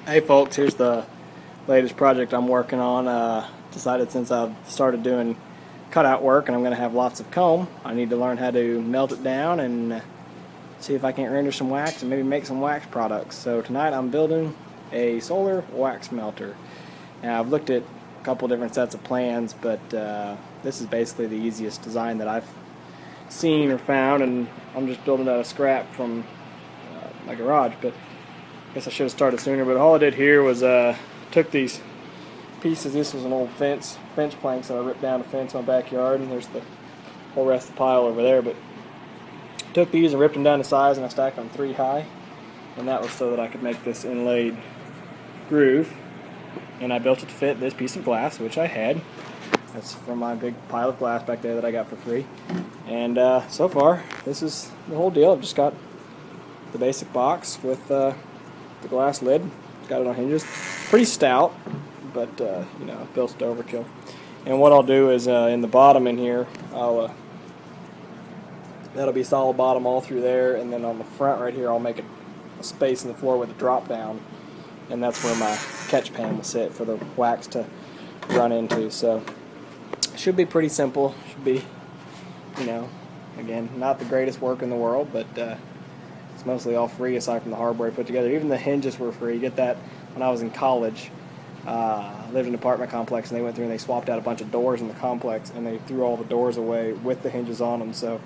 Hey folks, here's the latest project I'm working on. Decided since I've started doing cutout work and I'm going to have lots of comb, I need to learn how to melt it down and see if I can't render some wax and maybe make some wax products. So tonight I'm building a solar wax melter. Now I've looked at a couple different sets of plans, but this is basically the easiest design that I've seen or found, and I'm just building out a scrap from my garage. But I guess I should have started sooner, but all I did here was took these pieces. This was an old fence plank, so I ripped down a fence in my backyard, and there's the whole rest of the pile over there. But took these and ripped them down to size, and I stacked them 3 high, and that was so that I could make this inlaid groove. And I built it to fit this piece of glass, which I had. That's from my big pile of glass back there that I got for free. And so far, this is the whole deal. I've just got the basic box with the glass lid. Got it on hinges. Pretty stout, but you know, built it to overkill. And what I'll do is in the bottom in here, that'll be solid bottom all through there, and then on the front right here, I'll make a space in the floor with a drop down, and that's where my catch pan will sit for the wax to run into. So should be pretty simple. Should be, you know, again, not the greatest work in the world, but it's mostly all free aside from the hardware I put together. Even the hinges were free. Get that when I was in college. I lived in an apartment complex, and they went through and they swapped out a bunch of doors in the complex, and they threw all the doors away with the hinges on them. So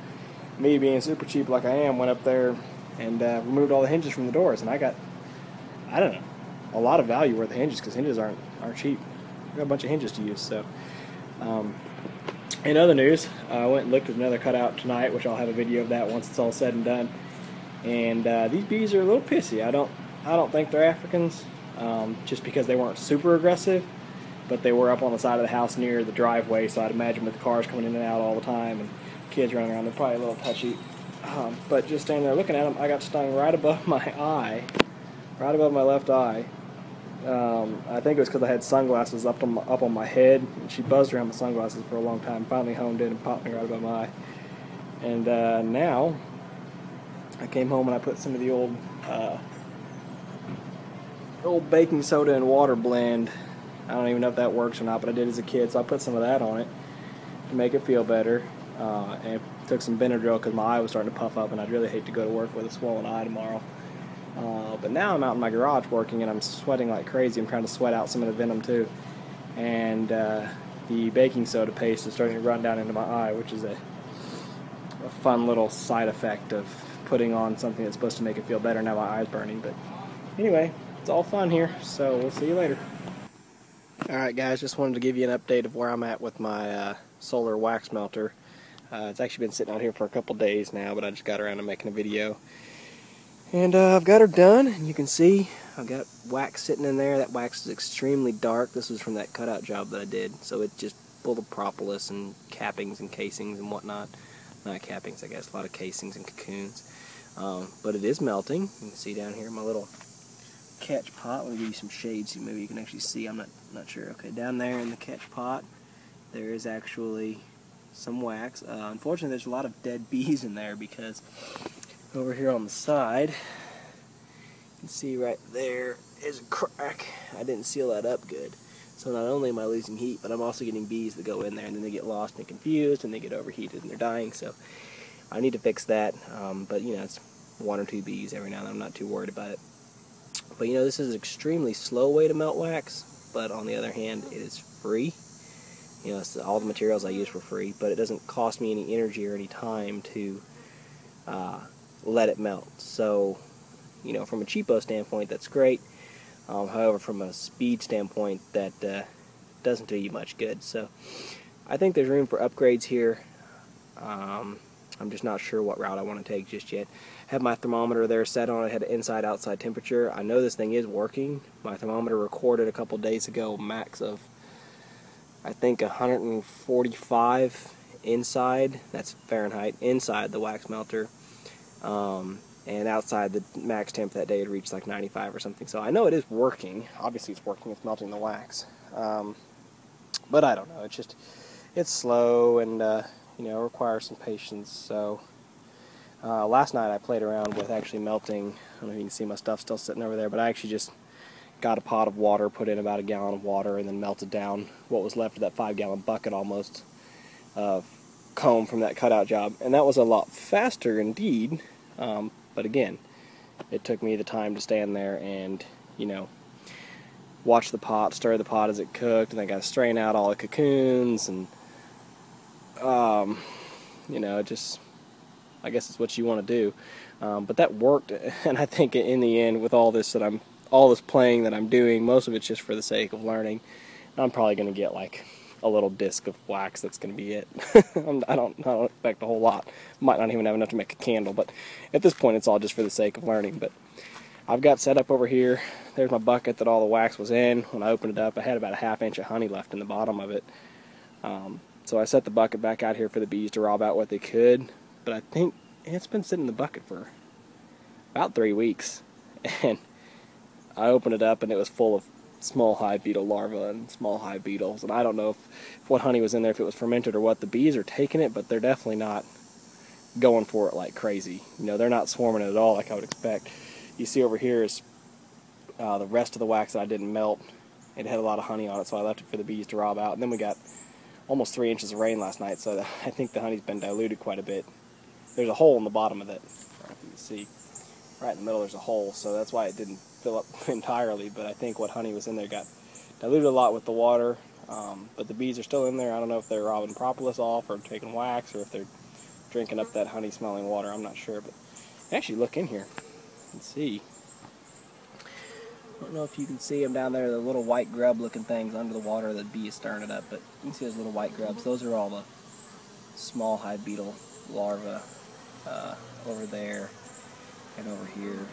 me being super cheap like I am, went up there and removed all the hinges from the doors, and I got, I don't know, a lot of value worth of hinges, because hinges aren't cheap. I got a bunch of hinges to use. So in other news, I went and looked at another cutout tonight, which I'll have a video of that once it's all said and done. And these bees are a little pissy. I don't think they're Africans, just because they weren't super aggressive, but they were up on the side of the house near the driveway, so I'd imagine with the cars coming in and out all the time and kids running around, they're probably a little touchy. But just standing there looking at them, I got stung right above my eye, right above my left eye. I think it was because I had sunglasses up on my head, and she buzzed around my sunglasses for a long time, finally honed in and popped me right above my eye. And now I came home and I put some of the old baking soda and water blend. I don't even know if that works or not, but I did as a kid, so I put some of that on it to make it feel better. And took some Benadryl because my eye was starting to puff up, and I'd really hate to go to work with a swollen eye tomorrow. But now I'm out in my garage working, and I'm sweating like crazy. I'm trying to sweat out some of the venom too. And the baking soda paste is starting to run down into my eye, which is a fun little side effect of putting on something that's supposed to make it feel better. Now my eye's burning, but anyway, it's all fun here, so we'll see you later. Alright guys, just wanted to give you an update of where I'm at with my solar wax melter. It's actually been sitting out here for a couple days now, but I just got around to making a video. And I've got her done, and you can see I've got wax sitting in there. That wax is extremely dark. This was from that cutout job that I did, so it's just full of propolis and cappings and casings and whatnot. Not cappings, I guess, a lot of casings and cocoons. But it is melting. You can see down here my little catch pot. Let me give you some shades so maybe you can actually see. I'm not sure. Okay, down there in the catch pot, there is actually some wax. Unfortunately, there's a lot of dead bees in there, because over here on the side, you can see right there is a crack. I didn't seal that up good. So not only am I losing heat, but I'm also getting bees that go in there, and then they get lost and confused, and they get overheated, and they're dying. So I need to fix that. But you know, it's 1 or 2 bees every now and then. I'm not too worried about it. But you know, this is an extremely slow way to melt wax. But on the other hand, it is free. You know, all the materials I use for free, but it doesn't cost me any energy or any time to let it melt. So, you know, from a cheapo standpoint, that's great. However, from a speed standpoint, that doesn't do you much good. So I think there's room for upgrades here. I'm just not sure what route I want to take just yet. Have my thermometer there set on it, had inside-outside temperature. I know this thing is working. My thermometer recorded a couple days ago max of, I think, 145 inside, that's Fahrenheit, inside the wax melter. And outside, the max temp that day had reached like 95 or something. So I know it is working. Obviously it's working, it's melting the wax. But I don't know, it's slow, and you know, requires some patience. So last night I played around with actually melting. I don't know if you can see my stuff still sitting over there, but I actually just got a pot of water, put in about a gallon of water, and then melted down what was left of that 5-gallon bucket almost of comb from that cutout job. And that was a lot faster indeed, but again, it took me the time to stand there and, you know, watch the pot, stir the pot as it cooked, and I got to strain out all the cocoons, and you know, just, I guess it's what you want to do. But that worked, and I think in the end, with all this playing that I'm doing, most of it's just for the sake of learning. I'm probably going to get like a little disc of wax. That's going to be it. I don't expect a whole lot. Might not even have enough to make a candle, but at this point, it's all just for the sake of learning. But I've got set up over here. There's my bucket that all the wax was in. When I opened it up, I had about a 1/2 inch of honey left in the bottom of it. So I set the bucket back out here for the bees to rob out what they could. But I think it's been sitting in the bucket for about 3 weeks. And I opened it up and it was full of small hive beetle larvae and small hive beetles. And I don't know if what honey was in there, if it was fermented or what. The bees are taking it, but they're definitely not going for it like crazy. You know, they're not swarming it at all like I would expect. You see over here is the rest of the wax that I didn't melt. It had a lot of honey on it, so I left it for the bees to rob out. And then we got almost 3 inches of rain last night, so I think the honey's been diluted quite a bit. There's a hole in the bottom of it. I don't know if you can see. Right in the middle there's a hole, so that's why it didn't fill up entirely. But I think what honey was in there got diluted a lot with the water. But the bees are still in there. I don't know if they're robbing propolis off or taking wax, or if they're drinking up that honey-smelling water. I'm not sure, but actually look in here and see. I don't know if you can see them down there, the little white grub-looking things under the water. The bee is stirring it up, but you can see those little white grubs. Those are all the small hive beetle larvae over there and over here.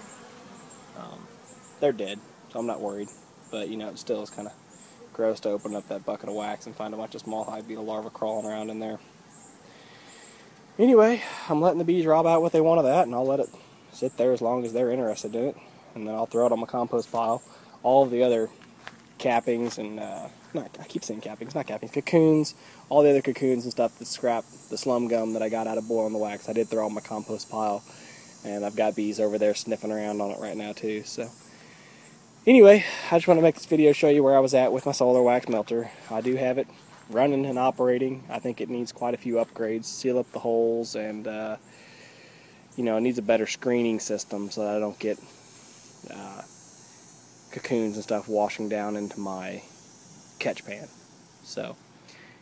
They're dead, so I'm not worried. But, you know, it still is kind of gross to open up that bucket of wax and find a bunch of small hive beetle larvae crawling around in there. Anyway, I'm letting the bees rob out what they want of that, and I'll let it sit there as long as they're interested in it. And then I'll throw it on my compost pile. All of the other cappings and, I keep saying cappings, not cappings, cocoons, all the other cocoons and stuff, the scrap, the slum gum that I got out of boiling the wax, I did throw on my compost pile. And I've got bees over there sniffing around on it right now too. So anyway, I just want to make this video show you where I was at with my solar wax melter. I do have it running and operating. I think it needs quite a few upgrades, seal up the holes, and you know, it needs a better screening system so that I don't get cocoons and stuff washing down into my catch pan. So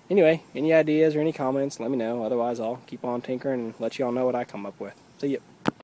anyway, any ideas or any comments, let me know. Otherwise, I'll keep on tinkering and let you all know what I come up with. See ya.